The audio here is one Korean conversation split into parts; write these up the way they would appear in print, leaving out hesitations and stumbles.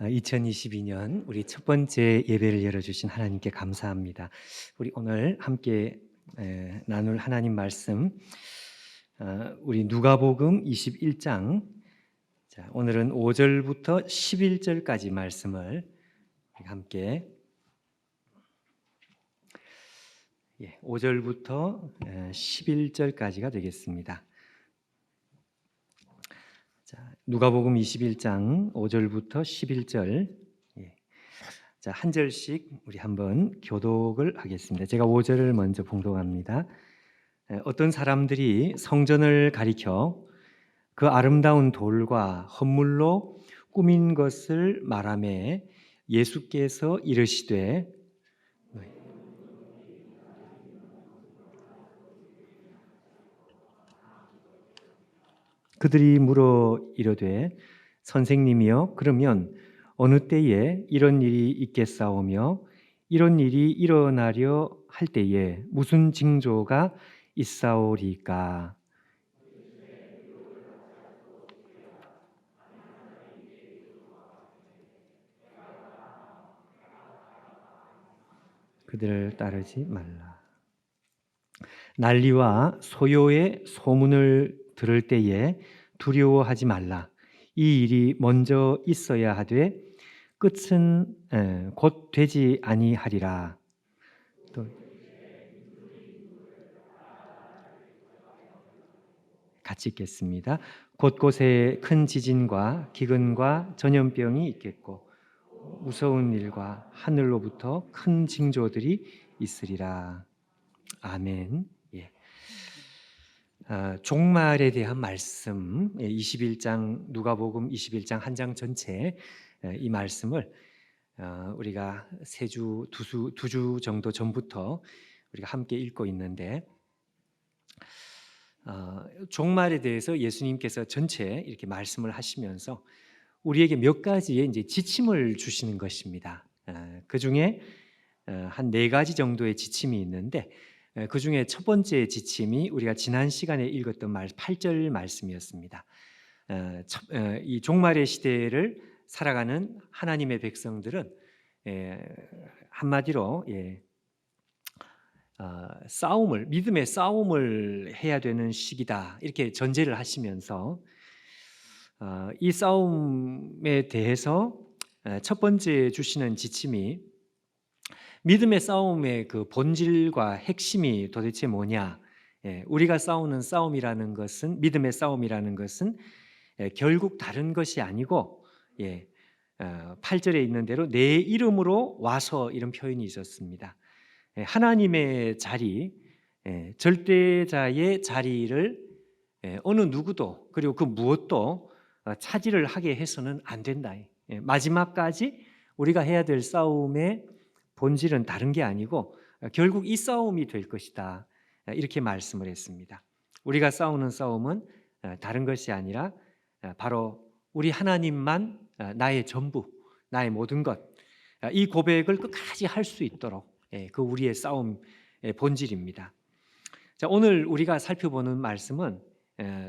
2022년 우리 첫 번째 예배를 열어주신 하나님께 감사합니다. 우리 오늘 함께 나눌 하나님 말씀, 우리 누가복음 21장, 자, 오늘은 5절부터 11절까지 말씀을 함께 5절부터 11절까지가 되겠습니다. 자, 누가복음 21장 5절부터 11절. 자, 한 절씩 우리 한번 교독을 하겠습니다. 제가 5절을 먼저 봉독합니다. 어떤 사람들이 성전을 가리켜 그 아름다운 돌과 헌물로 꾸민 것을 말하매 예수께서 이르시되 그들이 물어 이르되 선생님이여 그러면 어느 때에 이런 일이 있겠사오며 이런 일이 일어나려 할 때에 무슨 징조가 있사오리까? 그들을 따르지 말라. 난리와 소요의 소문을 들을 때에 두려워하지 말라. 이 일이 먼저 있어야 하되 끝은 곧 되지 아니하리라. 또 같이 읽겠습니다. 곳곳에 큰 지진과 기근과 전염병이 있겠고 무서운 일과 하늘로부터 큰 징조들이 있으리라. 아멘. 종말에 대한 말씀, 21장 누가복음 21장 한 장 전체 이 말씀을 우리가 두 주 정도 전부터 우리가 함께 읽고 있는데 종말에 대해서 예수님께서 전체 이렇게 말씀을 하시면서 우리에게 몇 가지의 이제 지침을 주시는 것입니다. 그 중에 한 4가지 정도의 지침이 있는데 그 중에 첫 번째 지침이 우리가 지난 시간에 읽었던 8절 말씀이었습니다. 이 종말의 시대를 살아가는 하나님의 백성들은 한마디로 믿음의 싸움을 해야 되는 시기다 이렇게 전제를 하시면서 이 싸움에 대해서 첫 번째 주시는 지침이 믿음의 싸움의 그 본질과 핵심이 도대체 뭐냐? 우리가 싸우는 싸움이라는 것은 믿음의 싸움이라는 것은 결국 다른 것이 아니고 8절에 있는 대로 내 이름으로 와서 이런 표현이 있었습니다. 하나님의 자리, 절대자의 자리를 어느 누구도 그리고 그 무엇도 차지를 하게 해서는 안 된다. 마지막까지 우리가 해야 될 싸움의 본질은 다른 게 아니고 결국 이 싸움이 될 것이다. 이렇게 말씀을 했습니다. 우리가 싸우는 싸움은 다른 것이 아니라 바로 우리 하나님만 나의 전부, 나의 모든 것, 이 고백을 끝까지 할 수 있도록 그 우리의 싸움의 본질입니다. 자, 오늘 우리가 살펴보는 말씀은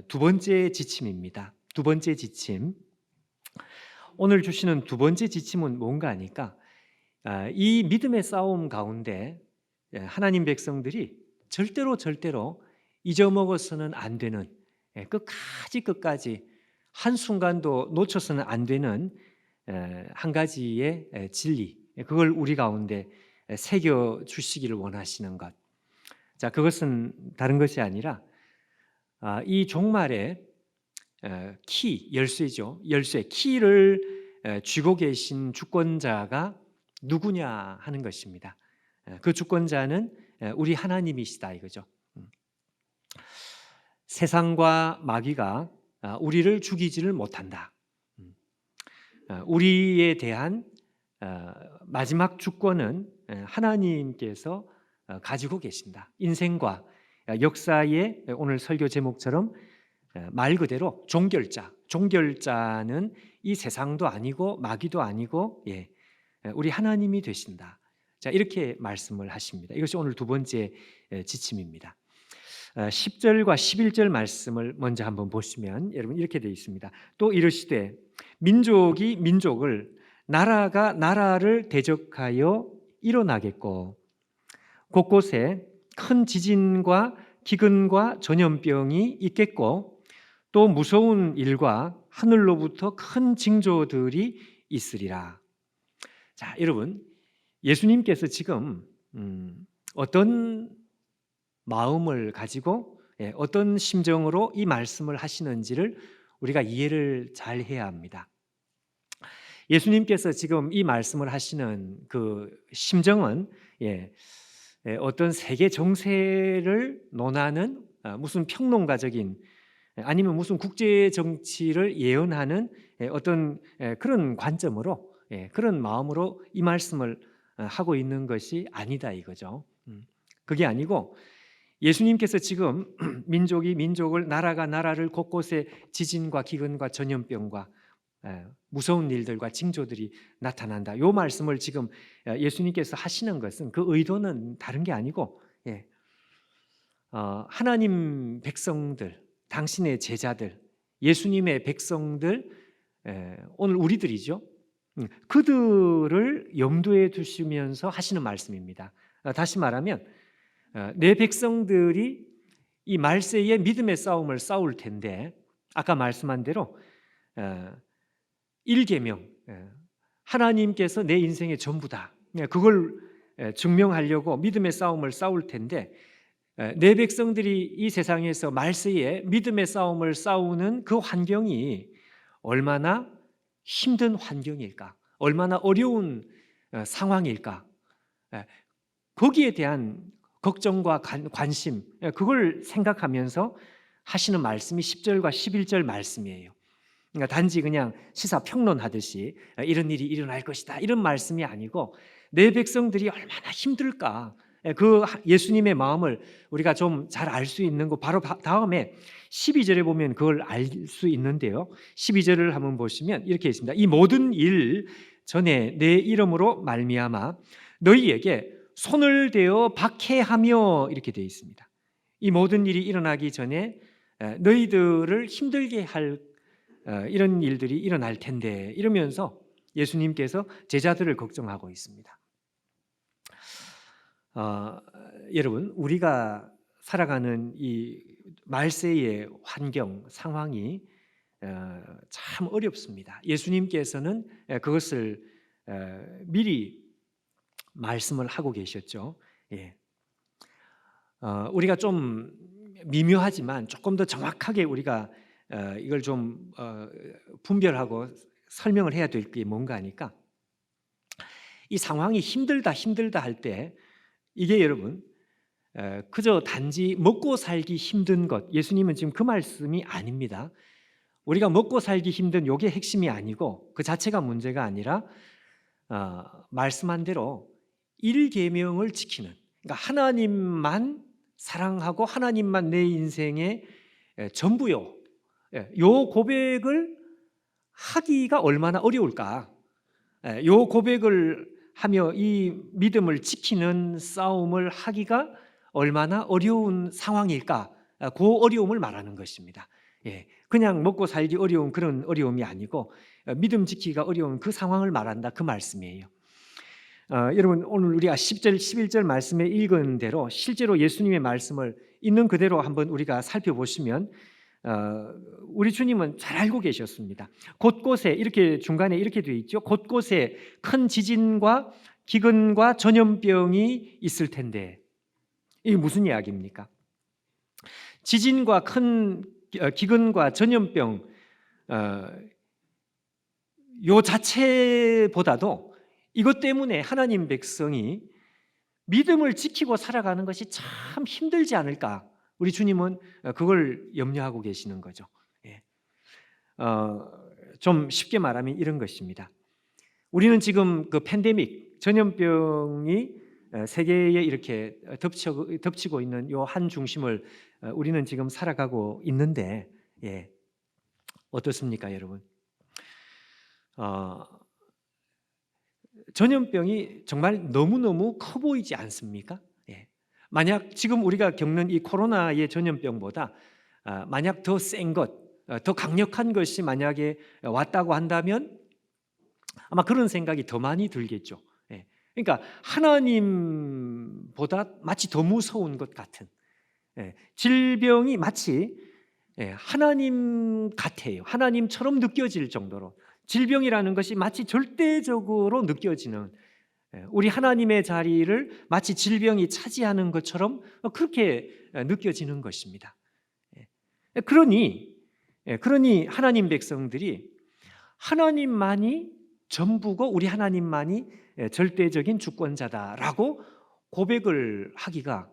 두 번째 지침입니다. 두 번째 지침. 오늘 주시는 두 번째 지침은 뭔가 하니까 이 믿음의 싸움 가운데 하나님 백성들이 절대로 잊어먹어서는 안 되는 끝까지 한순간도 놓쳐서는 안 되는 한 가지의 진리, 그걸 우리 가운데 새겨 주시기를 원하시는 것. 자, 그것은 다른 것이 아니라 이 종말의 열쇠죠. 열쇠, 키를 쥐고 계신 주권자가 누구냐 하는 것입니다. 그 주권자는 우리 하나님이시다 이거죠. 세상과 마귀가 우리를 죽이지를 못한다. 우리에 대한 마지막 주권은 하나님께서 가지고 계신다. 인생과 역사의 오늘 설교 제목처럼 말 그대로 종결자는 이 세상도 아니고 마귀도 아니고 우리 하나님이 되신다. 자, 이렇게 말씀을 하십니다. 이것이 오늘 두 번째 지침입니다. 10절과 11절 말씀을 먼저 한번 보시면 여러분 이렇게 되어 있습니다. 또 이르시되 민족이 민족을 나라가 나라를 대적하여 일어나겠고 곳곳에 큰 지진과 기근과 전염병이 있겠고 또 무서운 일과 하늘로부터 큰 징조들이 있으리라. 자, 여러분, 예수님께서 지금 어떤 마음을 가지고 어떤 심정으로 이 말씀을 하시는지를 우리가 이해를 잘 해야 합니다. 예수님께서 지금 이 말씀을 하시는 그 심정은 어떤 세계 정세를 논하는 무슨 평론가적인 아니면 무슨 국제 정치를 예언하는 어떤 그런 관점으로 그런 마음으로 이 말씀을 하고 있는 것이 아니다 이거죠. 그게 아니고 예수님께서 지금 민족이 민족을 나라가 나라를 곳곳에 지진과 기근과 전염병과 무서운 일들과 징조들이 나타난다. 이 말씀을 지금 예수님께서 하시는 것은 그 의도는 다른 게 아니고 하나님 백성들, 당신의 제자들, 예수님의 백성들, 오늘 우리들이죠. 그들을 염두에 두시면서 하시는 말씀입니다. 다시 말하면 내 백성들이 이 말세의 믿음의 싸움을 싸울 텐데 아까 말씀한 대로 1계명 하나님께서 내 인생의 전부다. 그걸 증명하려고 믿음의 싸움을 싸울 텐데 내 백성들이 이 세상에서 말세에 믿음의 싸움을 싸우는 그 환경이 얼마나 힘든 환경일까? 얼마나 어려운 상황일까? 거기에 대한 걱정과 관심 그걸 생각하면서 하시는 말씀이 10절과 11절 말씀이에요. 그러니까 단지 그냥 시사평론하듯이 이런 일이 일어날 것이다 이런 말씀이 아니고 내 백성들이 얼마나 힘들까 그 예수님의 마음을 우리가 좀 잘 알 수 있는 거 바로 다음에 12절에 보면 그걸 알 수 있는데요. 12절을 한번 보시면 이렇게 있습니다. 이 모든 일 전에 내 이름으로 말미암아 너희에게 손을 대어 박해하며 이렇게 되어 있습니다. 이 모든 일이 일어나기 전에 너희들을 힘들게 할 이런 일들이 일어날 텐데 이러면서 예수님께서 제자들을 걱정하고 있습니다. 여러분, 우리가 살아가는 이 말세의 환경, 상황이 참 어렵습니다. 예수님께서는 그것을 미리 말씀을 하고 계셨죠. 우리가 좀 미묘하지만 조금 더 정확하게 우리가 이걸 좀 분별하고 설명을 해야 될 게 뭔가 하니까 이 상황이 힘들다 할 때 이게 여러분 그저 단지 먹고 살기 힘든 것 예수님은 지금 그 말씀이 아닙니다. 우리가 먹고 살기 힘든 요게 핵심이 아니고 그 자체가 문제가 아니라 말씀한 대로 1계명을 지키는 그러니까 하나님만 사랑하고 하나님만 내 인생의 전부요. 요 고백을 하기가 얼마나 어려울까? 요 고백을 하며 이 믿음을 지키는 싸움을 하기가 얼마나 어려운 상황일까? 그 어려움을 말하는 것입니다. 그냥 먹고 살기 어려운 그런 어려움이 아니고 믿음 지키기가 어려운 그 상황을 말한다 그 말씀이에요. 여러분 오늘 우리가 10절 11절 말씀에 읽은 대로 실제로 예수님의 말씀을 있는 그대로 한번 우리가 살펴보시면 우리 주님은 잘 알고 계셨습니다. 곳곳에 이렇게 중간에 이렇게 되어 있죠. 곳곳에 큰 지진과 기근과 전염병이 있을 텐데 이게 무슨 이야기입니까? 지진과 큰 기근과 전염병 요 자체보다도 이것 때문에 하나님 백성이 믿음을 지키고 살아가는 것이 참 힘들지 않을까? 우리 주님은 그걸 염려하고 계시는 거죠. 좀 쉽게 말하면 이런 것입니다. 우리는 지금 그 팬데믹 전염병이 세계에 이렇게 덮치고 있는 요 한 중심을 우리는 지금 살아가고 있는데 어떻습니까, 여러분? 전염병이 정말 너무너무 커 보이지 않습니까? 만약 지금 우리가 겪는 이 코로나의 전염병보다 만약 더 센 것, 더 강력한 것이 만약에 왔다고 한다면 아마 그런 생각이 더 많이 들겠죠. 예. 그러니까 하나님보다 마치 더 무서운 것 같은, 예, 질병이 마치, 예, 하나님 같아요. 하나님처럼 느껴질 정도로 질병이라는 것이 마치 절대적으로 느껴지는, 예, 우리 하나님의 자리를 마치 질병이 차지하는 것처럼 그렇게 느껴지는 것입니다. 예. 그러니 하나님 백성들이 하나님만이 전부고 우리 하나님만이 절대적인 주권자다라고 고백을 하기가,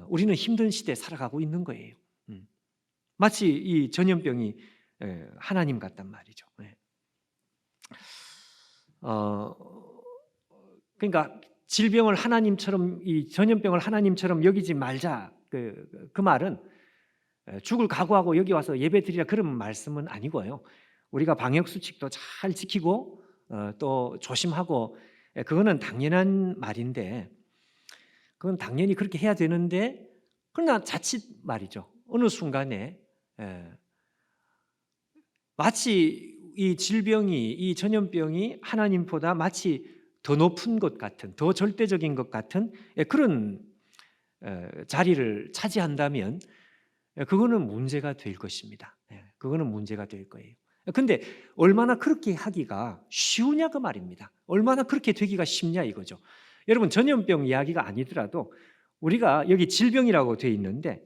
우리는 힘든 시대에 살아가고 있는 거예요. 마치 이 전염병이 하나님 같단 말이죠. 그러니까 질병을 하나님처럼, 이 전염병을 하나님처럼 여기지 말자, 그 말은 죽을 각오하고 여기 와서 예배드리라 그런 말씀은 아니고요. 우리가 방역 수칙도 잘 지키고 또 조심하고, 그거는 당연한 말인데, 그건 당연히 그렇게 해야 되는데, 그러나 자칫 말이죠, 어느 순간에 마치 이 질병이, 이 전염병이 하나님보다 마치 더 높은 것 같은, 더 절대적인 것 같은 그런 자리를 차지한다면 그거는 문제가 될 것입니다. 그거는 문제가 될 거예요. 근데 얼마나 그렇게 하기가 쉬우냐 그 말입니다. 얼마나 그렇게 되기가 쉽냐 이거죠. 여러분, 전염병 이야기가 아니더라도 우리가 여기 질병이라고 되어 있는데,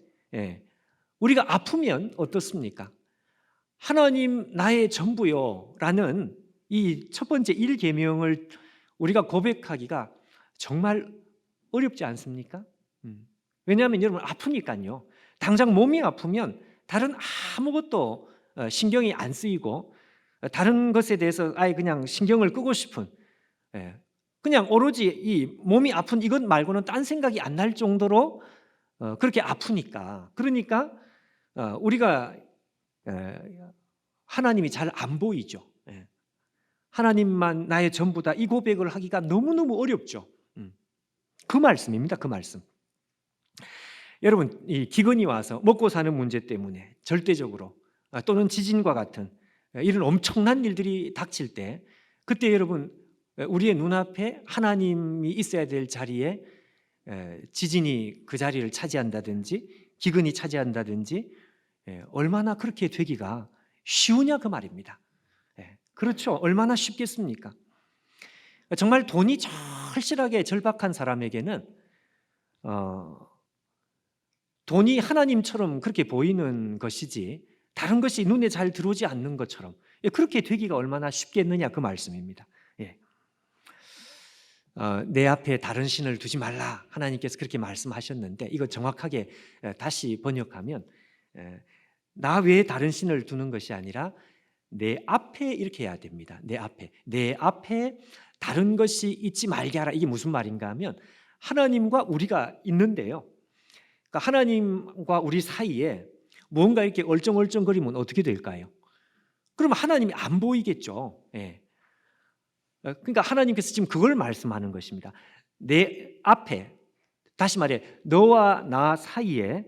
우리가 아프면 어떻습니까? 하나님 나의 전부요 라는 이 첫 번째 1계명을 우리가 고백하기가 정말 어렵지 않습니까? 왜냐하면 여러분 아프니까요. 당장 몸이 아프면 다른 아무것도 신경이 안 쓰이고, 다른 것에 대해서 아예 그냥 신경을 끄고 싶은, 그냥 오로지 이 몸이 아픈 이것 말고는 딴 생각이 안 날 정도로 그렇게 아프니까, 그러니까 우리가 하나님이 잘 안 보이죠. 하나님만 나의 전부다 이 고백을 하기가 너무너무 어렵죠. 그 말씀입니다. 그 말씀. 여러분, 이 기근이 와서 먹고 사는 문제 때문에 절대적으로, 또는 지진과 같은 이런 엄청난 일들이 닥칠 때, 그때 여러분 우리의 눈앞에 하나님이 있어야 될 자리에 지진이 그 자리를 차지한다든지 기근이 차지한다든지, 얼마나 그렇게 되기가 쉬우냐 그 말입니다. 그렇죠. 얼마나 쉽겠습니까? 정말 돈이 절실하게 절박한 사람에게는 돈이 하나님처럼 그렇게 보이는 것이지 다른 것이 눈에 잘 들어오지 않는 것처럼 그렇게 되기가 얼마나 쉽겠느냐 그 말씀입니다. 내 앞에 다른 신을 두지 말라 하나님께서 그렇게 말씀하셨는데, 이거 정확하게 다시 번역하면 나 외에 다른 신을 두는 것이 아니라 내 앞에 이렇게 해야 됩니다. 내 앞에 다른 것이 있지 말게 하라. 이게 무슨 말인가 하면 하나님과 우리가 있는데요, 그러니까 하나님과 우리 사이에 뭔가 이렇게 얼쩡얼쩡거리면 어떻게 될까요? 그러면 하나님이 안 보이겠죠. 그러니까 하나님께서 지금 그걸 말씀하는 것입니다. 내 앞에, 다시 말해 너와 나 사이에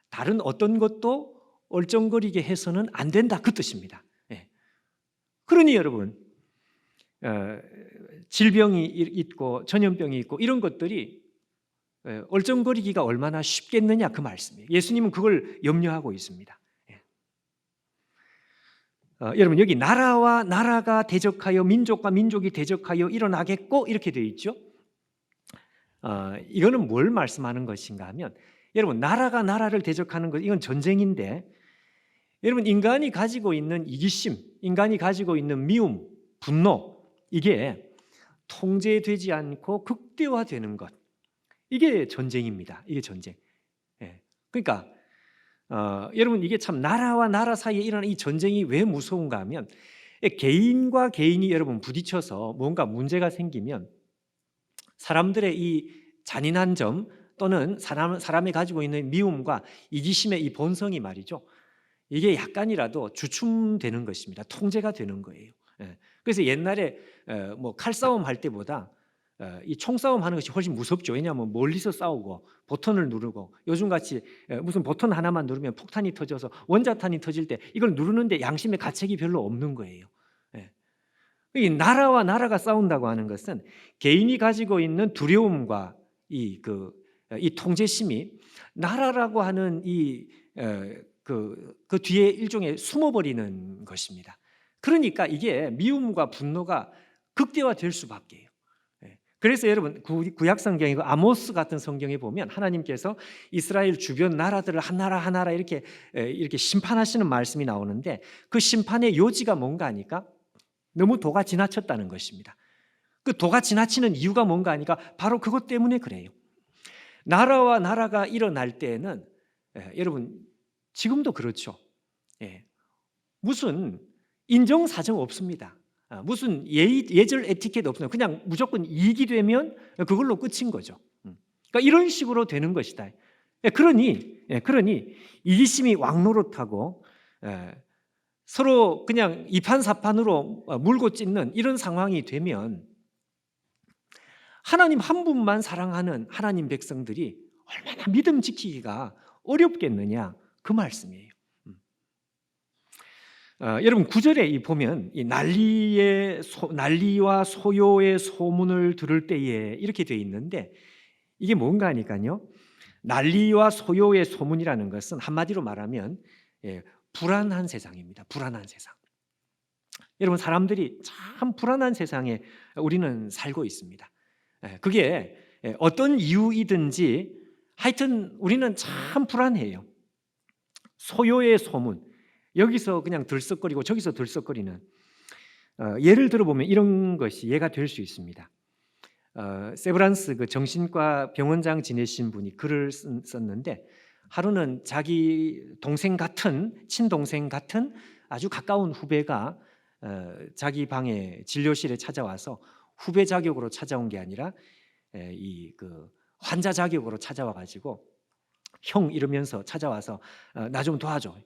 다른 어떤 것도 얼쩡거리게 해서는 안 된다 그 뜻입니다. 그러니 여러분, 질병이 있고 전염병이 있고 이런 것들이 얼쩡거리기가 얼마나 쉽겠느냐 그 말씀이에요. 예수님은 그걸 염려하고 있습니다. 여러분, 여기 나라와 나라가 대적하여 민족과 민족이 대적하여 일어나겠고 이렇게 되어 있죠. 이거는 뭘 말씀하는 것인가 하면, 여러분 나라가 나라를 대적하는 것, 이건 전쟁인데, 여러분 인간이 가지고 있는 이기심, 인간이 가지고 있는 미움, 분노, 이게 통제되지 않고 극대화되는 것, 이게 전쟁입니다. 이게 전쟁. 그러니까 여러분 이게 참 나라와 나라 사이에 일어나는 이 전쟁이 왜 무서운가 하면, 개인과 개인이 여러분 부딪혀서 뭔가 문제가 생기면 사람들의 이 잔인한 점 또는 사람이 가지고 있는 미움과 이기심의 이 본성이 말이죠, 이게 약간이라도 주춤되는 것입니다. 통제가 되는 거예요. 그래서 옛날에 뭐 칼싸움 할 때보다 이 총싸움 하는 것이 훨씬 무섭죠. 왜냐하면 멀리서 싸우고 버튼을 누르고, 요즘같이 무슨 버튼 하나만 누르면 폭탄이 터져서 원자탄이 터질 때 이걸 누르는데 양심의 가책이 별로 없는 거예요. 이 나라와 나라가 싸운다고 하는 것은 개인이 가지고 있는 두려움과 이 통제심이 나라라고 하는 그 뒤에 일종의 숨어버리는 것입니다. 그러니까 이게 미움과 분노가 극대화될 수밖에요. 그래서 여러분 구약 성경이고 아모스 같은 성경에 보면 하나님께서 이스라엘 주변 나라들을 하나라 하나라 이렇게 심판하시는 말씀이 나오는데 그 심판의 요지가 뭔가 하니까 너무 도가 지나쳤다는 것입니다. 그 도가 지나치는 이유가 뭔가 하니까 바로 그것 때문에 그래요. 나라와 나라가 일어날 때에는 여러분 지금도 그렇죠. 무슨 인정사정 없습니다. 무슨 예절 에티켓 없어요. 그냥 무조건 이익이 되면 그걸로 끝인 거죠. 그러니까 이런 식으로 되는 것이다. 그러니 이기심이 왕노릇하고 서로 그냥 이판사판으로 물고 찢는 이런 상황이 되면 하나님 한 분만 사랑하는 하나님 백성들이 얼마나 믿음 지키기가 어렵겠느냐 그 말씀이에요. 여러분 9절에 보면 이 난리와 소요의 소문을 들을 때에 이렇게 되어 있는데 이게 뭔가 하니까요. 난리와 소요의 소문이라는 것은 한마디로 말하면 불안한 세상입니다. 불안한 세상. 여러분 사람들이 참 불안한 세상에 우리는 살고 있습니다. 그게 어떤 이유이든지 하여튼 우리는 참 불안해요. 소요의 소문. 여기서 그냥 들썩거리고 저기서 들썩거리는 예를 들어보면 이런 것이 예가 될 수 있습니다. 세브란스 그 정신과 병원장 지내신 분이 글을 썼는데 하루는 자기 동생 같은 친동생 같은 아주 가까운 후배가 자기 방에 진료실에 찾아와서 후배 자격으로 찾아온 게 아니라 그 환자 자격으로 찾아와 가지고 형 이러면서 찾아와서 나 좀 도와줘.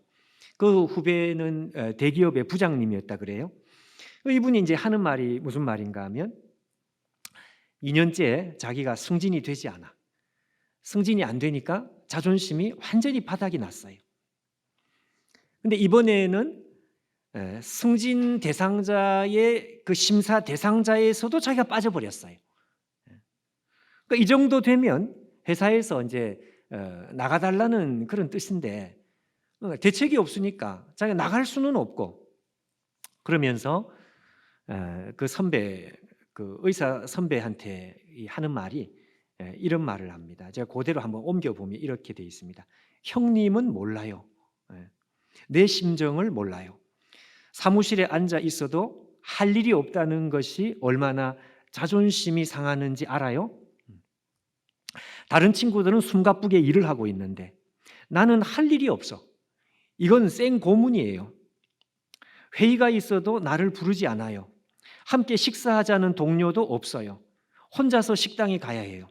그 후배는 대기업의 부장님이었다 그래요. 이분이 이제 하는 말이 무슨 말인가 하면 2년째 자기가 승진이 되지 않아. 승진이 안 되니까 자존심이 완전히 바닥이 났어요. 근데 이번에는 승진 대상자의 그 심사 대상자에서도 자기가 빠져버렸어요. 그러니까 이 정도 되면 회사에서 이제 나가달라는 그런 뜻인데 대책이 없으니까 자기가 나갈 수는 없고 그러면서 그 선배 그 의사 선배한테 하는 말이 이런 말을 합니다. 제가 그대로 한번 옮겨보면 이렇게 되어 있습니다. 형님은 몰라요. 내 심정을 몰라요. 사무실에 앉아 있어도 할 일이 없다는 것이 얼마나 자존심이 상하는지 알아요? 다른 친구들은 숨가쁘게 일을 하고 있는데 나는 할 일이 없어. 이건 생고문이에요. 회의가 있어도 나를 부르지 않아요. 함께 식사하자는 동료도 없어요. 혼자서 식당에 가야 해요.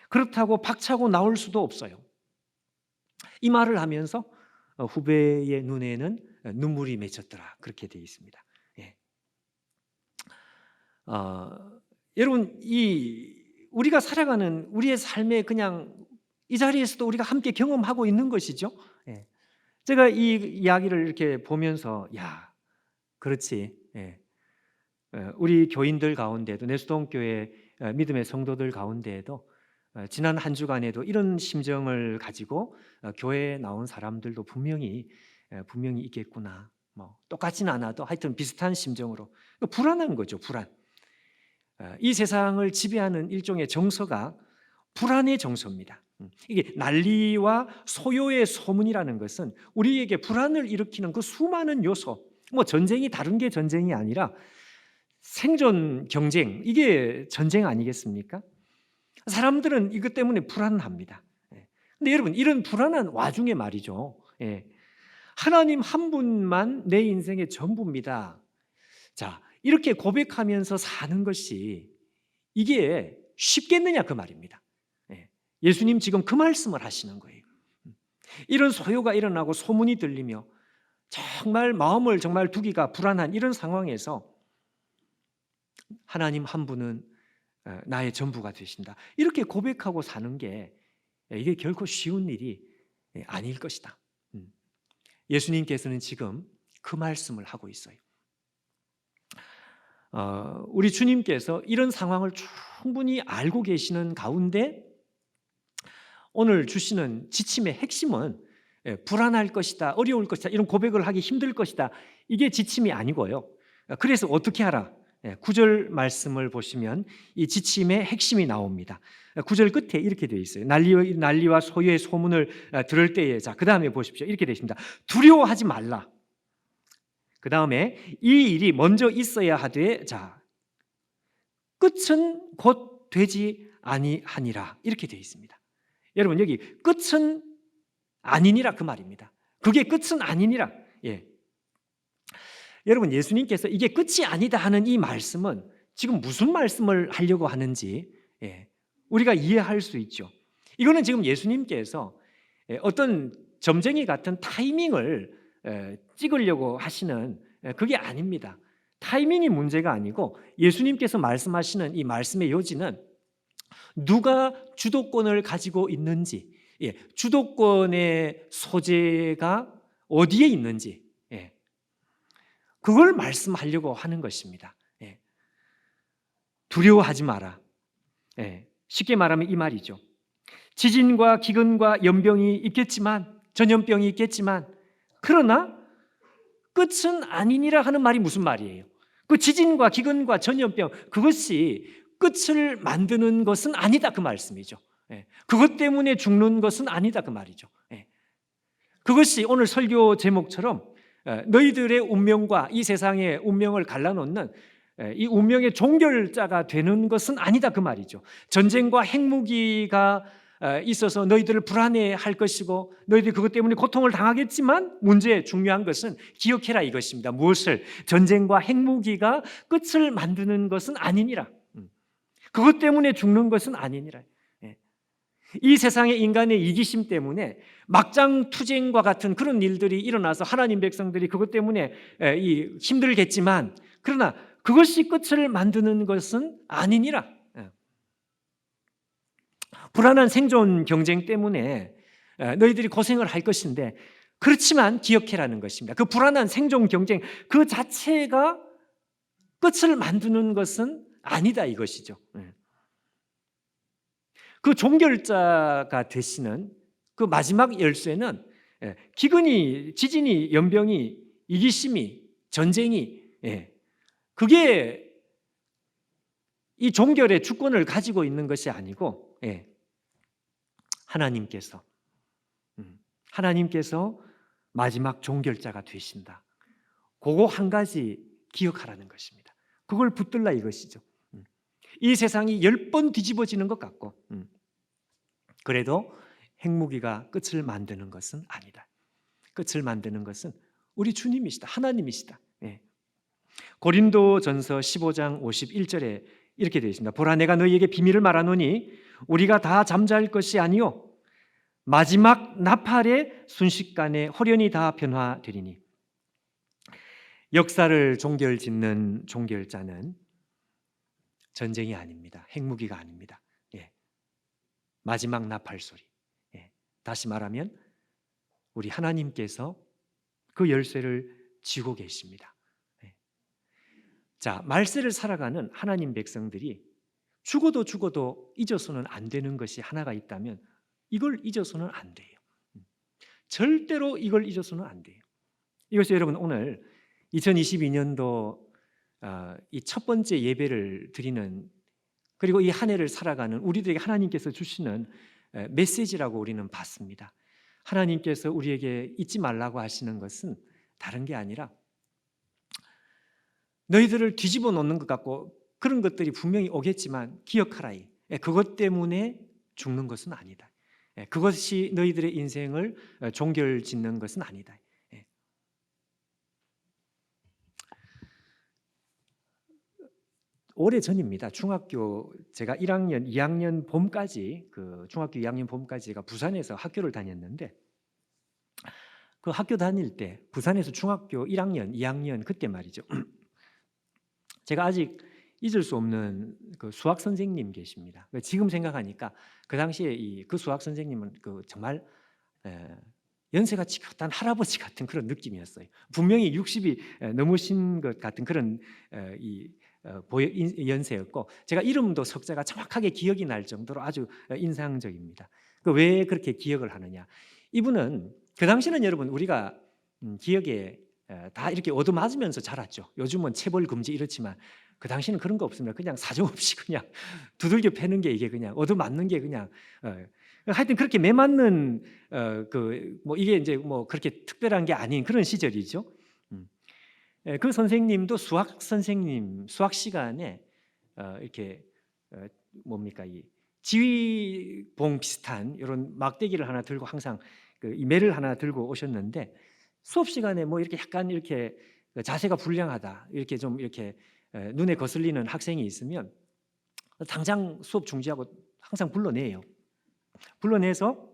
그렇다고 박차고 나올 수도 없어요. 이 말을 하면서 후배의 눈에는 눈물이 맺혔더라. 그렇게 되어 있습니다. 여러분 우리가 살아가는 우리의 삶에 그냥 이 자리에서도 우리가 함께 경험하고 있는 것이죠. 제가 이 이야기를 이렇게 보면서 그렇지. 우리 교인들 가운데도 내수동교회 믿음의 성도들 가운데에도 지난 한 주간에도 이런 심정을 가지고 교회에 나온 사람들도 분명히 있겠구나. 뭐 똑같지는 않아도 하여튼 비슷한 심정으로 불안한 거죠. 불안. 이 세상을 지배하는 일종의 정서가 불안의 정서입니다. 이게 난리와 소요의 소문이라는 것은 우리에게 불안을 일으키는 그 수많은 요소, 뭐 전쟁이 다른 게 전쟁이 아니라 생존 경쟁, 이게 전쟁 아니겠습니까? 사람들은 이것 때문에 불안합니다. 근데 여러분 이런 불안한 와중에 말이죠. 하나님 한 분만 내 인생의 전부입니다. 자, 이렇게 고백하면서 사는 것이 이게 쉽겠느냐 그 말입니다. 예수님 지금 그 말씀을 하시는 거예요. 이런 소요가 일어나고 소문이 들리며 정말 마음을 정말 두기가 불안한 이런 상황에서 하나님 한 분은 나의 전부가 되신다. 이렇게 고백하고 사는 게 이게 결코 쉬운 일이 아닐 것이다. 예수님께서는 지금 그 말씀을 하고 있어요. 우리 주님께서 이런 상황을 충분히 알고 계시는 가운데 오늘 주시는 지침의 핵심은 불안할 것이다, 어려울 것이다, 이런 고백을 하기 힘들 것이다, 이게 지침이 아니고요. 그래서 어떻게 하라? 9절 말씀을 보시면 이 지침의 핵심이 나옵니다. 9절 끝에 이렇게 되어 있어요. 난리와 소유의 소문을 들을 때에, 자, 그 다음에 보십시오. 이렇게 되어 있습니다. 두려워하지 말라. 그 다음에 이 일이 먼저 있어야 하되, 자, 끝은 곧 되지 아니하니라. 이렇게 되어 있습니다. 여러분, 여기 끝은 아니니라 그 말입니다. 그게 끝은 아니니라. 예. 여러분, 예수님께서 이게 끝이 아니다 하는 이 말씀은 지금 무슨 말씀을 하려고 하는지 우리가 이해할 수 있죠. 이거는 지금 예수님께서 어떤 점쟁이 같은 타이밍을 찍으려고 하시는 그게 아닙니다. 타이밍이 문제가 아니고 예수님께서 말씀하시는 이 말씀의 요지는 누가 주도권을 가지고 있는지, 주도권의 소재가 어디에 있는지, 그걸 말씀하려고 하는 것입니다. 두려워하지 마라. 쉽게 말하면 이 말이죠. 지진과 기근과 연병이 있겠지만, 전염병이 있겠지만, 그러나 끝은 아니니라 하는 말이 무슨 말이에요? 그 지진과 기근과 전염병, 그것이 끝을 만드는 것은 아니다 그 말씀이죠. 그것 때문에 죽는 것은 아니다 그 말이죠. 그것이 오늘 설교 제목처럼 너희들의 운명과 이 세상의 운명을 갈라놓는 이 운명의 종결자가 되는 것은 아니다 그 말이죠. 전쟁과 핵무기가 있어서 너희들을 불안해할 것이고 너희들이 그것 때문에 고통을 당하겠지만 문제 중요한 것은 기억해라 이것입니다. 무엇을? 전쟁과 핵무기가 끝을 만드는 것은 아니니라. 그것 때문에 죽는 것은 아니니라. 이 세상의 인간의 이기심 때문에 막장 투쟁과 같은 그런 일들이 일어나서 하나님 백성들이 그것 때문에 힘들겠지만 그러나 그것이 끝을 만드는 것은 아니니라. 불안한 생존 경쟁 때문에 너희들이 고생을 할 것인데 그렇지만 기억해라는 것입니다. 그 불안한 생존 경쟁 그 자체가 끝을 만드는 것은 아니다 이것이죠. 그 종결자가 되시는 그 마지막 열쇠는 기근이, 지진이, 연병이, 이기심이, 전쟁이 그게 이 종결의 주권을 가지고 있는 것이 아니고 하나님께서 마지막 종결자가 되신다. 그거 한 가지 기억하라는 것입니다. 그걸 붙들라 이것이죠. 이 세상이 10번 뒤집어지는 것 같고 그래도 핵무기가 끝을 만드는 것은 아니다. 끝을 만드는 것은 우리 주님이시다. 하나님이시다. 고린도전서 15장 51절에 이렇게 되어 있습니다. 보라 내가 너희에게 비밀을 말하노니 우리가 다 잠잘 것이 아니요 마지막 나팔의 순식간에 홀연히 다 변화되리니. 역사를 종결짓는 종결자는 전쟁이 아닙니다. 핵무기가 아닙니다. 마지막 나팔 소리. 다시 말하면 우리 하나님께서 그 열쇠를 쥐고 계십니다. 자, 말세를 살아가는 하나님 백성들이 죽어도 잊어서는 안 되는 것이 하나가 있다면 이걸 잊어서는 안 돼요. 절대로 이걸 잊어서는 안 돼요. 이것이 여러분 오늘 2022년도 이 첫 번째 예배를 드리는 그리고 이 한 해를 살아가는 우리들에게 하나님께서 주시는 메시지라고 우리는 봤습니다. 하나님께서 우리에게 잊지 말라고 하시는 것은 다른 게 아니라 너희들을 뒤집어 놓는 것 같고 그런 것들이 분명히 오겠지만 기억하라. 그것 때문에 죽는 것은 아니다. 그것이 너희들의 인생을 종결짓는 것은 아니다. 오래전입니다. 중학교 제가 1학년, 2학년 봄까지 중학교 2학년 봄까지 제가 부산에서 학교를 다녔는데 그 학교 다닐 때 부산에서 중학교 1학년, 2학년 그때 말이죠. 제가 아직 잊을 수 없는 그 수학 선생님 계십니다. 지금 생각하니까 그 당시에 그 수학 선생님은 정말 연세가 지긋한 할아버지 같은 그런 느낌이었어요. 분명히 60이 넘으신 것 같은 그런 이 연세였고 제가 이름도 석자가 정확하게 기억이 날 정도로 아주 인상적입니다. 왜 그렇게 기억을 하느냐? 이분은 그 당시는 여러분 우리가 기억에 다 이렇게 얻어맞으면서 자랐죠. 요즘은 체벌 금지 이렇지만 그 당시는 그런 거 없습니다. 그냥 사정없이 그냥 두들겨 패는 게 이게 그냥 얻어맞는 게 그냥 하여튼 그렇게 매맞는 이게 이제 뭐 그렇게 특별한 게 아닌 그런 시절이죠. 그 선생님도 수학 선생님 수학 시간에 이렇게 뭡니까 이 지휘봉 비슷한 이런 막대기를 하나 들고 항상 이 매를 하나 들고 오셨는데 수업 시간에 뭐 이렇게 약간 이렇게 자세가 불량하다 이렇게 좀 이렇게 눈에 거슬리는 학생이 있으면 당장 수업 중지하고 항상 불러내요. 불러내서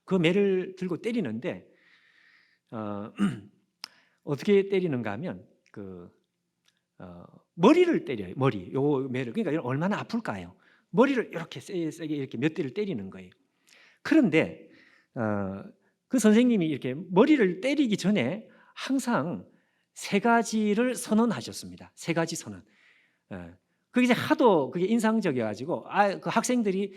그 매를 들고 때리는데 어떻게 때리는가 하면 머리를 때려요. 머리 요 매를 그러니까 얼마나 아플까요? 머리를 이렇게 세게 이렇게 몇 대를 때리는 거예요. 그런데 그 선생님이 이렇게 머리를 때리기 전에 항상 세 가지를 선언하셨습니다. 세 가지 선언. 그게 이제 하도 그게 인상적이어가지고 그 학생들이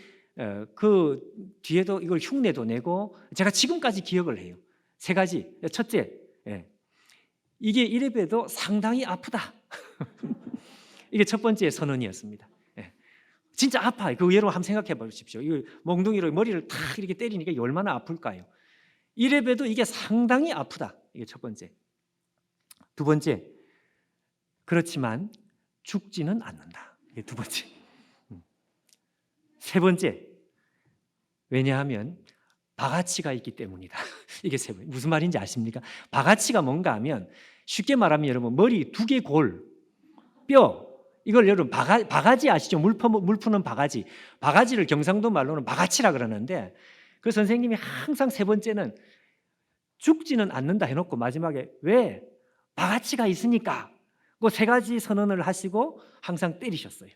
그 뒤에도 이걸 흉내도 내고 제가 지금까지 기억을 해요. 세 가지. 첫째, 이게 이래봬도 상당히 아프다. 이게 첫 번째 선언이었습니다. 진짜 아파요. 그 여러분 한번 생각해 보십시오. 이 몽둥이로 머리를 탁 이렇게 때리니까 얼마나 아플까요? 이래봬도 이게 상당히 아프다. 이게 첫 번째. 두 번째, 그렇지만 죽지는 않는다. 이게 두 번째. 세 번째, 왜냐하면 바가치가 있기 때문이다. 이게 세 번째. 무슨 말인지 아십니까? 바가치가 뭔가 하면 쉽게 말하면 여러분 머리 두개골, 뼈 이걸 여러분 바가지 아시죠? 물 푸는 바가지. 바가지를 경상도 말로는 바가치라 그러는데 그 선생님이 항상 세 번째는 죽지는 않는다 해놓고 마지막에 왜? 바가치가 있으니까 그 세 가지 선언을 하시고 항상 때리셨어요.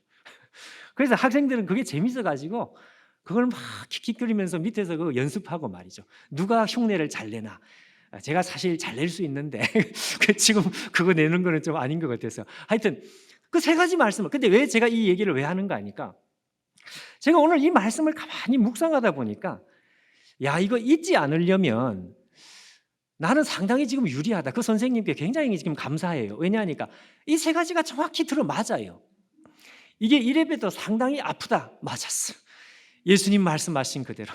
그래서 학생들은 그게 재밌어가지고 그걸 막 킥킥거리면서 밑에서 그거 연습하고 말이죠. 누가 흉내를 잘 내나. 제가 사실 잘 낼 수 있는데 지금 그거 내는 거는 좀 아닌 것 같아서 하여튼 그 세 가지 말씀을 근데 왜 제가 이 얘기를 왜 하는가 하니까 제가 오늘 이 말씀을 가만히 묵상하다 보니까 야 이거 잊지 않으려면 나는 상당히 지금 유리하다. 그 선생님께 굉장히 지금 감사해요. 왜냐하니까 이 세 가지가 정확히 들어맞아요. 이게 이래봬도 상당히 아프다. 맞았어. 예수님 말씀하신 그대로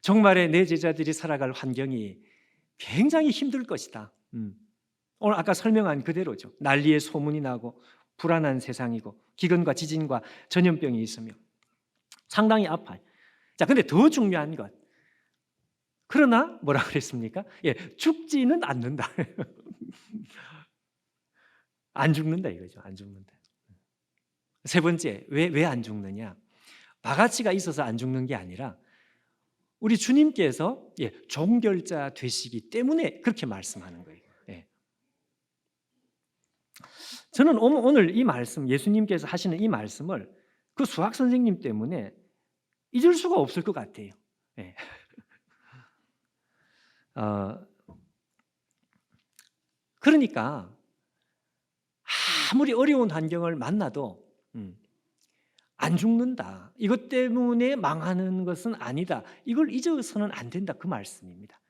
정말에 내 제자들이 살아갈 환경이 굉장히 힘들 것이다. 오늘 아까 설명한 그대로죠. 난리의 소문이 나고 불안한 세상이고 기근과 지진과 전염병이 있으며 상당히 아파요. 자, 근데 더 중요한 것. 그러나 뭐라 그랬습니까? 죽지는 않는다. 안 죽는다 이거죠. 안 죽는다. 세 번째, 왜 안 죽느냐? 바가치가 있어서 안 죽는 게 아니라 우리 주님께서 종결자 되시기 때문에 그렇게 말씀하는 거예요. 저는 오늘 이 말씀, 예수님께서 하시는 이 말씀을 그 수학 선생님 때문에 잊을 수가 없을 것 같아요. 그러니까 아무리 어려운 환경을 만나도 안 죽는다. 이것 때문에 망하는 것은 아니다. 이걸 잊어서는 안 된다. 그 말씀입니다.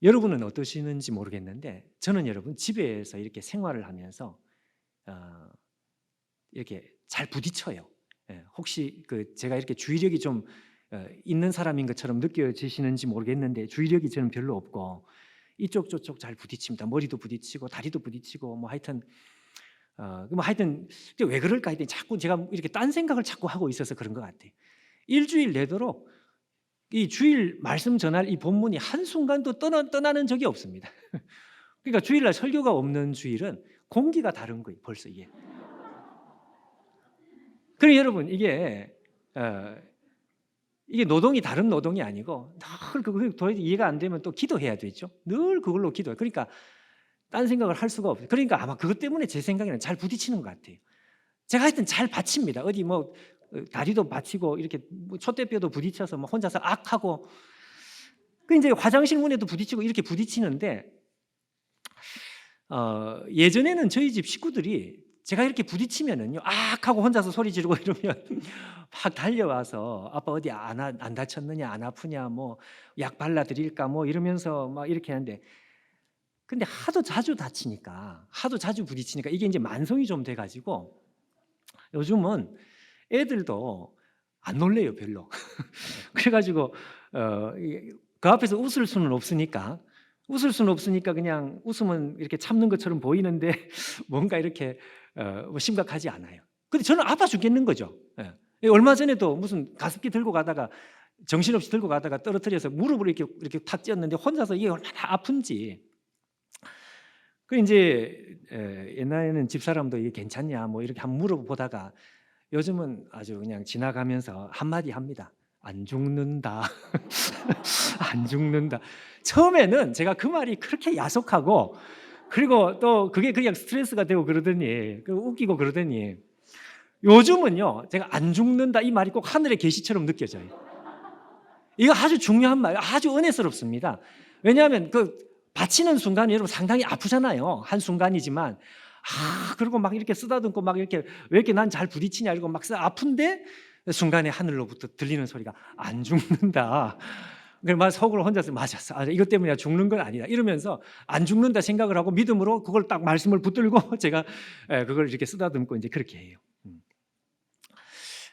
여러분은 어떠시는지 모르겠는데 저는 여러분 집에서 이렇게 생활을 하면서 이렇게 잘 부딪혀요. 혹시 제가 이렇게 주의력이 좀 있는 사람인 것처럼 느껴지시는지 모르겠는데 주의력이 저는 별로 없고 이쪽 저쪽 잘 부딪힙니다. 머리도 부딪히고 다리도 부딪히고 뭐 하여튼 왜 그럴까 했더니 자꾸 제가 이렇게 딴 생각을 자꾸 하고 있어서 그런 것 같아요. 일주일 내도록 이 주일 말씀 전할 이 본문이 한순간도 떠나는 적이 없습니다. 그러니까 주일날 설교가 없는 주일은 공기가 다른 거예요. 벌써 이게. 그러니 여러분 이게 노동이 다른 노동이 아니고 늘 그거 도저히 이해가 안 되면 또 기도해야 되죠. 늘 그걸로 기도해. 그러니까 딴 생각을 할 수가 없어요. 그러니까 아마 그것 때문에 제 생각에는 잘 부딪히는 것 같아요. 제가 하여튼 잘 받칩니다. 어디 뭐 다리도 받치고 이렇게 촛대뼈도 부딪혀서 뭐 혼자서 악하고 그 이제 화장실 문에도 부딪히고 이렇게 부딪히는데 예전에는 저희 집 식구들이 제가 이렇게 부딪히면은요, 악 하고 혼자서 소리 지르고 이러면 막 달려와서 아빠 어디 안 다쳤느냐, 안 아프냐, 뭐 약 발라드릴까, 뭐 이러면서 막 이렇게 하는데, 근데 하도 자주 다치니까, 하도 자주 부딪히니까 이게 이제 만성이 좀 돼가지고 요즘은 애들도 안 놀래요, 별로. 그래가지고 그 앞에서 웃을 수는 없으니까 그냥 웃으면 이렇게 참는 것처럼 보이는데 뭔가 이렇게 뭐 심각하지 않아요. 근데 저는 아파 죽겠는 거죠. 예. 얼마 전에도 무슨 가습기 들고 가다가 정신없이 들고 가다가 떨어뜨려서 무릎을 이렇게 탁 찧었는데 혼자서 이게 얼마나 아픈지. 그 이제 옛날에는 집사람도 이게 괜찮냐 뭐 이렇게 한번 물어보다가 요즘은 아주 그냥 지나가면서 한마디 합니다. 안 죽는다. 안 죽는다. 처음에는 제가 그 말이 그렇게 야속하고, 그리고 또 그게 그냥 스트레스가 되고 그러더니, 웃기고 그러더니, 요즘은요 제가 안 죽는다 이 말이 꼭 하늘의 계시처럼 느껴져요. 이거 아주 중요한 말, 아주 은혜스럽습니다. 왜냐하면 그 바치는 순간이 여러분 상당히 아프잖아요. 한 순간이지만, 그리고 막 이렇게 쓰다듬고 막 이렇게 왜 이렇게 난 잘 부딪히냐 이러고 막 아픈데 순간에 하늘로부터 들리는 소리가 안 죽는다. 그래서 속으로 혼자서 맞았어. 이것 때문에 죽는 건 아니다. 이러면서 안 죽는다 생각을 하고 믿음으로 그걸 딱 말씀을 붙들고 제가 그걸 이렇게 쓰다듬고 이제 그렇게 해요.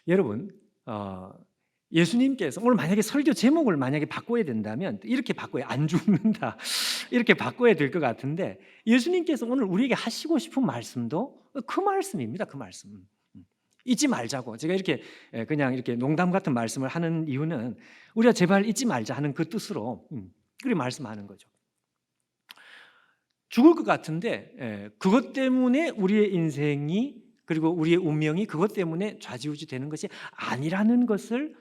여러분, 예수님께서 오늘 만약에 설교 제목을 만약에 바꿔야 된다면 이렇게 바꿔요. 안 죽는다. 이렇게 바꿔야 될 것 같은데, 예수님께서 오늘 우리에게 하시고 싶은 말씀도 그 말씀입니다. 그 말씀. 잊지 말자고. 제가 이렇게 그냥 이렇게 농담 같은 말씀을 하는 이유는 우리가 제발 잊지 말자 하는 그 뜻으로 그렇게 말씀하는 거죠. 죽을 것 같은데 그것 때문에 우리의 인생이, 그리고 우리의 운명이 그것 때문에 좌지우지 되는 것이 아니라는 것을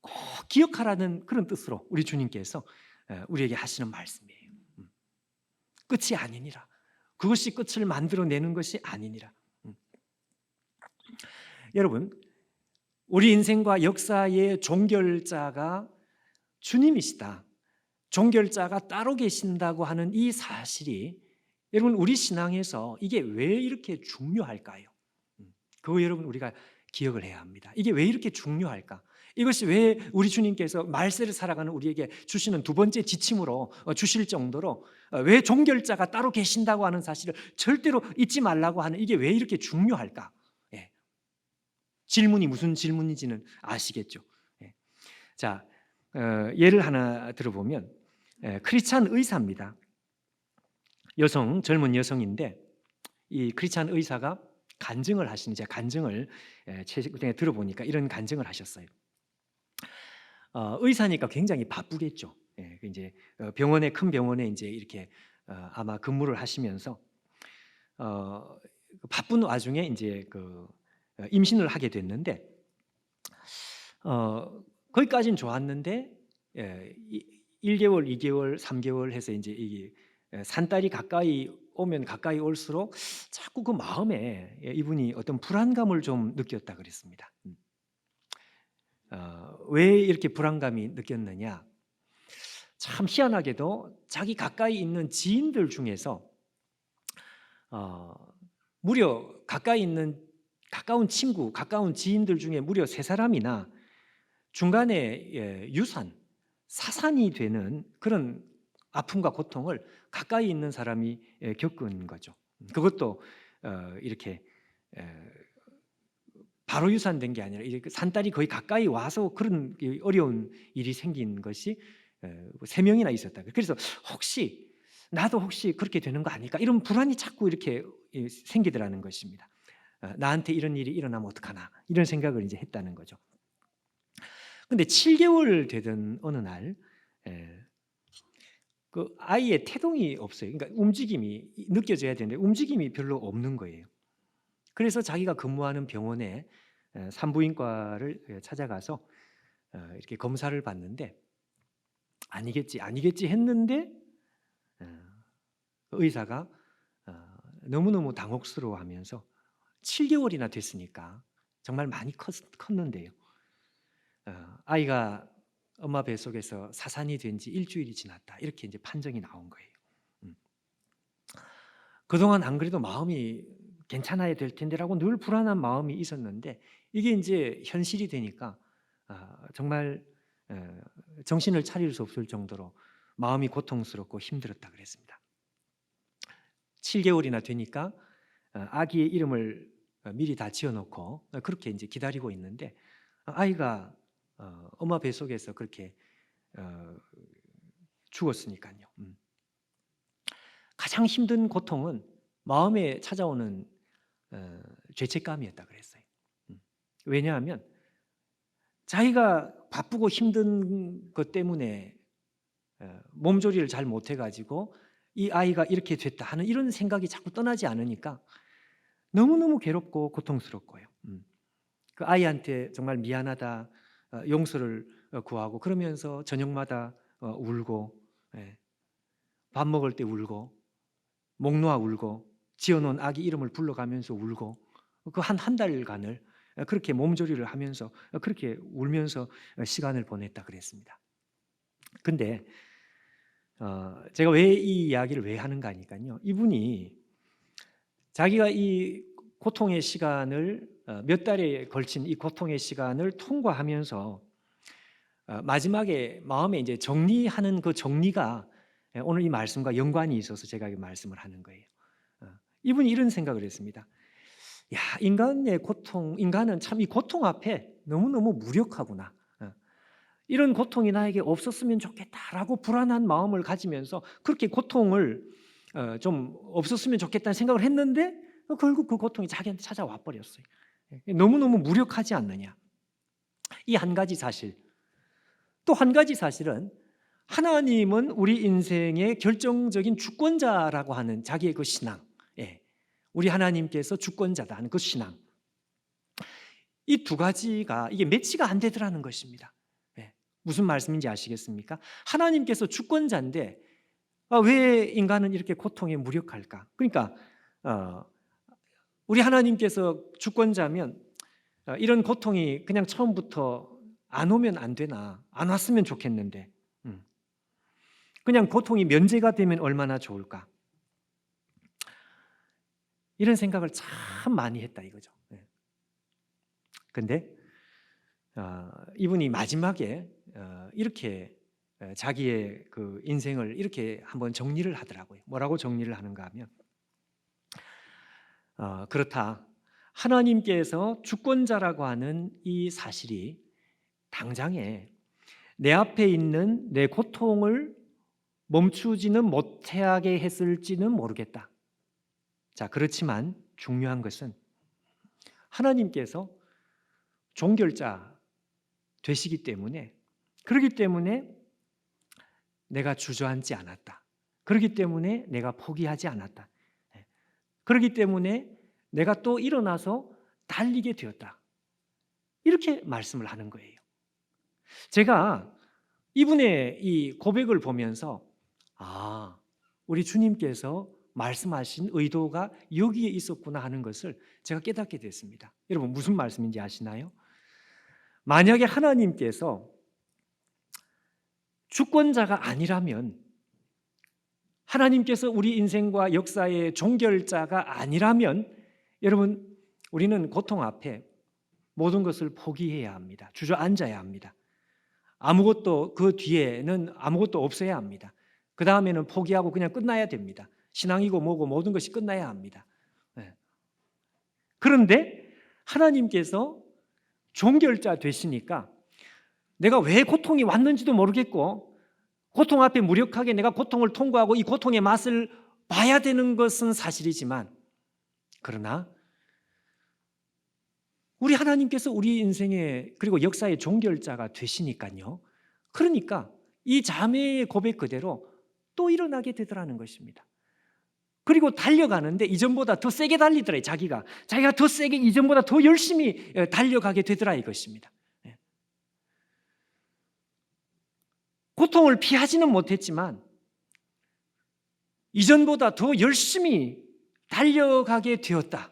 꼭 기억하라는 그런 뜻으로 우리 주님께서 우리에게 하시는 말씀이에요. 끝이 아니니라. 그것이 끝을 만들어내는 것이 아니니라. 여러분, 우리 인생과 역사의 종결자가 주님이시다, 종결자가 따로 계신다고 하는 이 사실이 여러분 우리 신앙에서 이게 왜 이렇게 중요할까요? 그거 여러분 우리가 기억을 해야 합니다. 이게 왜 이렇게 중요할까? 이것이 왜 우리 주님께서 말세를 살아가는 우리에게 주시는 두 번째 지침으로 주실 정도로 왜 종결자가 따로 계신다고 하는 사실을 절대로 잊지 말라고 하는, 이게 왜 이렇게 중요할까? 예. 질문이 무슨 질문인지는 아시겠죠? 예. 자, 예를 하나 들어보면 크리스찬 의사입니다. 젊은 여성인데 이 크리스찬 의사가 간증을 하시는, 제가 간증을 최근에 들어보니까 이런 간증을 하셨어요. 의사니까 굉장히 바쁘겠죠. 이제 큰 병원에 이제 이렇게 아마 근무를 하시면서 바쁜 와중에 이제 임신을 하게 됐는데 거기까지는 좋았는데 1개월, 2개월, 3개월 해서 이제 이게 산딸이 가까이 오면 가까이 올수록 자꾸 그 마음에 이분이 어떤 불안감을 좀 느꼈다 그랬습니다. 왜 이렇게 불안감이 느꼈느냐? 참 희한하게도 자기 가까이 있는 지인들 중에서 무려 가까이 있는 가까운 친구, 가까운 지인들 중에 무려 3사람이나 중간에 사산이 되는 그런 아픔과 고통을 가까이 있는 사람이 겪은 거죠. 그것도 이렇게 바로 유산된 게 아니라 산딸이 거의 가까이 와서 그런 어려운 일이 생긴 것이 3명이나 있었다. 그래서 나도 혹시 그렇게 되는 거 아닐까, 이런 불안이 자꾸 이렇게 생기더라는 것입니다. 나한테 이런 일이 일어나면 어떡하나, 이런 생각을 이제 했다는 거죠. 근데 7개월 되던 어느 날 그 아이의 태동이 없어요. 그러니까 움직임이 느껴져야 되는데 움직임이 별로 없는 거예요. 그래서 자기가 근무하는 병원에 산부인과를 찾아가서 이렇게 검사를 받는데 아니겠지 했는데 의사가 너무너무 당혹스러워하면서 7개월이나 됐으니까 정말 많이 컸는데요. 아이가 엄마 뱃속에서 사산이 된 지 일주일이 지났다, 이렇게 이제 판정이 나온 거예요. 그동안 안 그래도 마음이 괜찮아야 될 텐데라고 늘 불안한 마음이 있었는데 이게 이제 현실이 되니까 정말 정신을 차릴 수 없을 정도로 마음이 고통스럽고 힘들었다 그랬습니다. 7개월이나 되니까 아기의 이름을 미리 다 지어놓고 그렇게 이제 기다리고 있는데 아이가 엄마 뱃속에서 그렇게 죽었으니까요. 가장 힘든 고통은 마음에 찾아오는 죄책감이었다 그랬어요. 왜냐하면 자기가 바쁘고 힘든 것 때문에 몸조리를 잘 못해가지고 이 아이가 이렇게 됐다 하는 이런 생각이 자꾸 떠나지 않으니까 너무너무 괴롭고 고통스럽고요. 그 아이한테 정말 미안하다, 용서를 구하고 그러면서 저녁마다 울고 밥 먹을 때 울고 목 놓아 울고 지어놓은 아기 이름을 불러가면서 울고 그 한 달간을 그렇게 몸조리를 하면서 그렇게 울면서 시간을 보냈다 그랬습니다. 근데 제가 왜 이 이야기를 왜 하는가 하니까요, 이분이 자기가 이 고통의 시간을 몇 달에 걸친 이 고통의 시간을 통과하면서 마지막에 마음에 이제 정리하는 그 정리가 오늘 이 말씀과 연관이 있어서 제가 이 말씀을 하는 거예요. 이분이 이런 생각을 했습니다. 야, 인간의 고통, 인간은 참 이 고통 앞에 너무너무 무력하구나. 이런 고통이 나에게 없었으면 좋겠다라고 불안한 마음을 가지면서 그렇게 고통을 좀 없었으면 좋겠다는 생각을 했는데 결국 그 고통이 자기한테 찾아와 버렸어요. 너무너무 무력하지 않느냐. 이 한 가지 사실. 또 한 가지 사실은 하나님은 우리 인생의 결정적인 주권자라고 하는 자기의 그 신앙, 우리 하나님께서 주권자다 하는 그 신앙, 이 두 가지가 이게 매치가 안 되더라는 것입니다. 무슨 말씀인지 아시겠습니까? 하나님께서 주권자인데 왜 인간은 이렇게 고통에 무력할까? 그러니까 우리 하나님께서 주권자면 이런 고통이 그냥 처음부터 안 오면 안 되나, 안 왔으면 좋겠는데 그냥 고통이 면제가 되면 얼마나 좋을까? 이런 생각을 참 많이 했다 이거죠. 근데 이분이 마지막에 이렇게 자기의 그 인생을 이렇게 한번 정리를 하더라고요. 뭐라고 정리를 하는가 하면 그렇다. 하나님께서 주권자라고 하는 이 사실이 당장에 내 앞에 있는 내 고통을 멈추지는 못하게 했을지는 모르겠다. 자, 그렇지만 중요한 것은 하나님께서 종결자 되시기 때문에, 그렇기 때문에 내가 주저앉지 않았다. 그렇기 때문에 내가 포기하지 않았다. 그렇기 때문에 내가 또 일어나서 달리게 되었다. 이렇게 말씀을 하는 거예요. 제가 이분의 이 고백을 보면서 우리 주님께서 말씀하신 의도가 여기에 있었구나 하는 것을 제가 깨닫게 됐습니다. 여러분 무슨 말씀인지 아시나요? 만약에 하나님께서 주권자가 아니라면, 하나님께서 우리 인생과 역사의 종결자가 아니라면 여러분 우리는 고통 앞에 모든 것을 포기해야 합니다. 주저앉아야 합니다. 아무것도 그 뒤에는 아무것도 없어야 합니다. 그 다음에는 포기하고 그냥 끝나야 됩니다. 신앙이고 뭐고 모든 것이 끝나야 합니다. 그런데 하나님께서 종결자 되시니까 내가 왜 고통이 왔는지도 모르겠고 고통 앞에 무력하게 내가 고통을 통과하고 이 고통의 맛을 봐야 되는 것은 사실이지만, 그러나 우리 하나님께서 우리 인생의 그리고 역사의 종결자가 되시니까요. 그러니까 이 자매의 고백 그대로 또 일어나게 되더라는 것입니다. 그리고 달려가는데 이전보다 더 세게 달리더라. 자기가 더 세게 이전보다 더 열심히 달려가게 되더라 이것입니다. 고통을 피하지는 못했지만 이전보다 더 열심히 달려가게 되었다.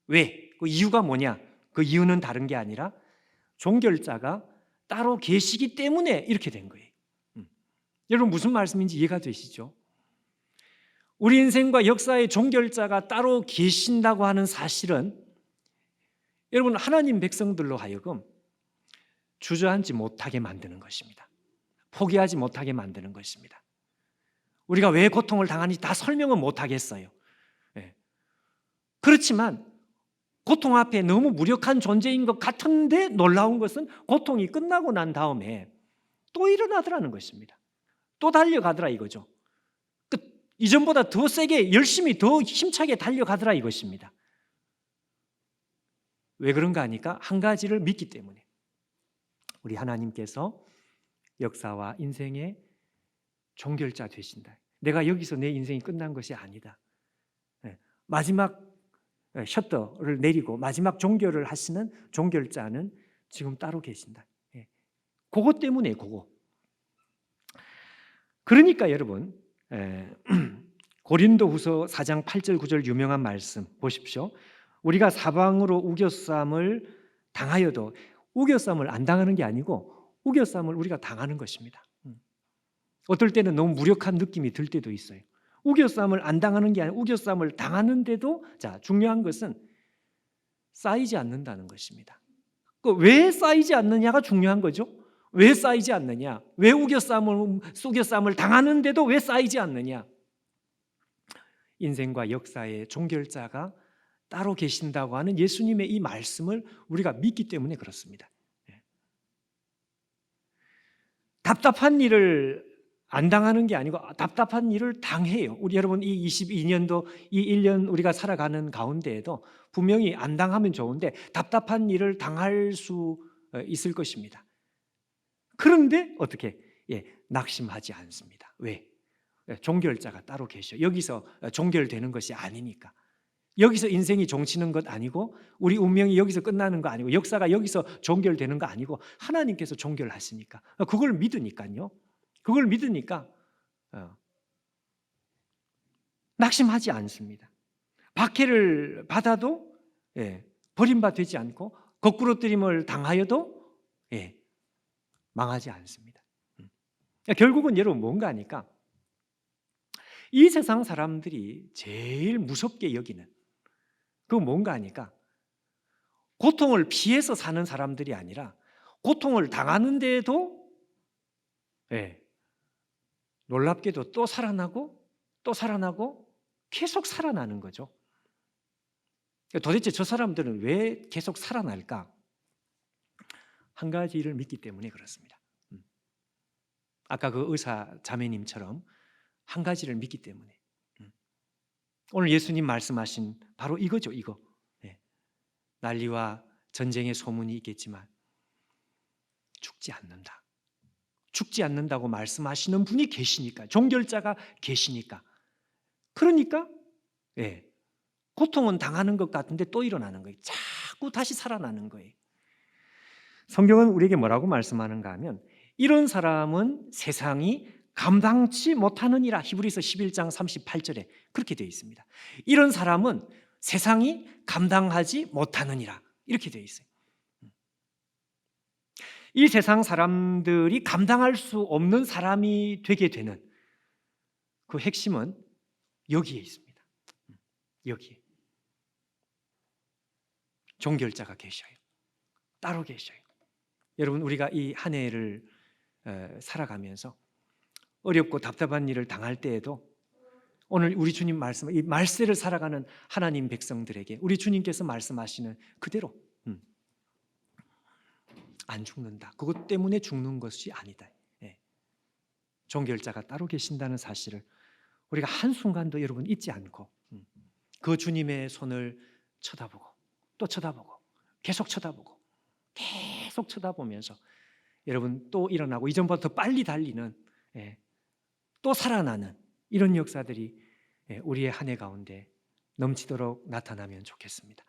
왜? 그 이유가 뭐냐? 그 이유는 다른 게 아니라 종결자가 따로 계시기 때문에 이렇게 된 거예요. 여러분 무슨 말씀인지 이해가 되시죠? 우리 인생과 역사의 종결자가 따로 계신다고 하는 사실은 여러분 하나님 백성들로 하여금 주저앉지 못하게 만드는 것입니다. 포기하지 못하게 만드는 것입니다. 우리가 왜 고통을 당하는지 다 설명은 못하겠어요. 그렇지만 고통 앞에 너무 무력한 존재인 것 같은데 놀라운 것은 고통이 끝나고 난 다음에 또 일어나더라는 것입니다. 또 달려가더라 이거죠. 이전보다 더 세게 열심히 더 힘차게 달려가더라 이것입니다. 왜 그런가 하니까 한 가지를 믿기 때문에 우리 하나님께서 역사와 인생의 종결자 되신다. 내가 여기서 내 인생이 끝난 것이 아니다. 마지막 셔터를 내리고 마지막 종결을 하시는 종결자는 지금 따로 계신다. 그것 때문에 그거. 그러니까 여러분 고린도후서 4장 8절 9절 유명한 말씀 보십시오. 우리가 사방으로 우겨쌈을 당하여도 우겨쌈을 안 당하는 게 아니고 우겨쌈을 우리가 당하는 것입니다. 어떨 때는 너무 무력한 느낌이 들 때도 있어요. 우겨쌈을 안 당하는 게 아니라 우겨쌈을 당하는데도 자 중요한 것은 쌓이지 않는다는 것입니다. 왜 쌓이지 않느냐가 중요한 거죠. 왜 쌓이지 않느냐? 왜 우겨쌈을 당하는데도 왜 쌓이지 않느냐? 인생과 역사의 종결자가 따로 계신다고 하는 예수님의 이 말씀을 우리가 믿기 때문에 그렇습니다. 답답한 일을 안 당하는 게 아니고 답답한 일을 당해요. 우리 여러분 이 22년도 이 1년 우리가 살아가는 가운데에도 분명히 안 당하면 좋은데 답답한 일을 당할 수 있을 것입니다. 그런데 어떻게? 낙심하지 않습니다. 왜? 종결자가 따로 계셔. 여기서 종결되는 것이 아니니까. 여기서 인생이 종치는 것 아니고 우리 운명이 여기서 끝나는 거 아니고 역사가 여기서 종결되는 거 아니고 하나님께서 종결하시니까 그걸 믿으니까요. 그걸 믿으니까 낙심하지 않습니다. 박해를 받아도 버림받지 않고 거꾸로뜨림을 당하여도 망하지 않습니다. 결국은 여러분 뭔가 하니까 이 세상 사람들이 제일 무섭게 여기는 그건 뭔가 하니까 고통을 피해서 사는 사람들이 아니라 고통을 당하는데도 놀랍게도 또 살아나고 또 살아나고 계속 살아나는 거죠. 도대체 저 사람들은 왜 계속 살아날까? 한 가지를 믿기 때문에 그렇습니다. 아까 그 의사 자매님처럼 한 가지를 믿기 때문에. 오늘 예수님 말씀하신 바로 이거죠. 이거. 난리와 전쟁의 소문이 있겠지만 죽지 않는다. 죽지 않는다고 말씀하시는 분이 계시니까, 종결자가 계시니까. 그러니까 고통은 당하는 것 같은데 또 일어나는 거예요. 자꾸 다시 살아나는 거예요. 성경은 우리에게 뭐라고 말씀하는가 하면 이런 사람은 세상이 감당치 못하느니라. 히브리서 11장 38절에 그렇게 되어 있습니다. 이런 사람은 세상이 감당하지 못하느니라. 이렇게 되어 있어요. 이 세상 사람들이 감당할 수 없는 사람이 되게 되는 그 핵심은 여기에 있습니다. 여기에. 종결자가 계셔요. 따로 계셔요. 여러분 우리가 이 한 해를 살아가면서 어렵고 답답한 일을 당할 때에도 오늘 우리 주님 말씀, 이 말세를 살아가는 하나님 백성들에게 우리 주님께서 말씀하시는 그대로 안 죽는다. 그것 때문에 죽는 것이 아니다. 종결자가 따로 계신다는 사실을 우리가 한순간도 여러분 잊지 않고 그 주님의 손을 쳐다보고 또 쳐다보고 계속 쳐다보고 계속 쳐다보면서 여러분 또 일어나고 이전보다 더 빨리 달리는 또 살아나는 이런 역사들이 우리의 한 해 가운데 넘치도록 나타나면 좋겠습니다.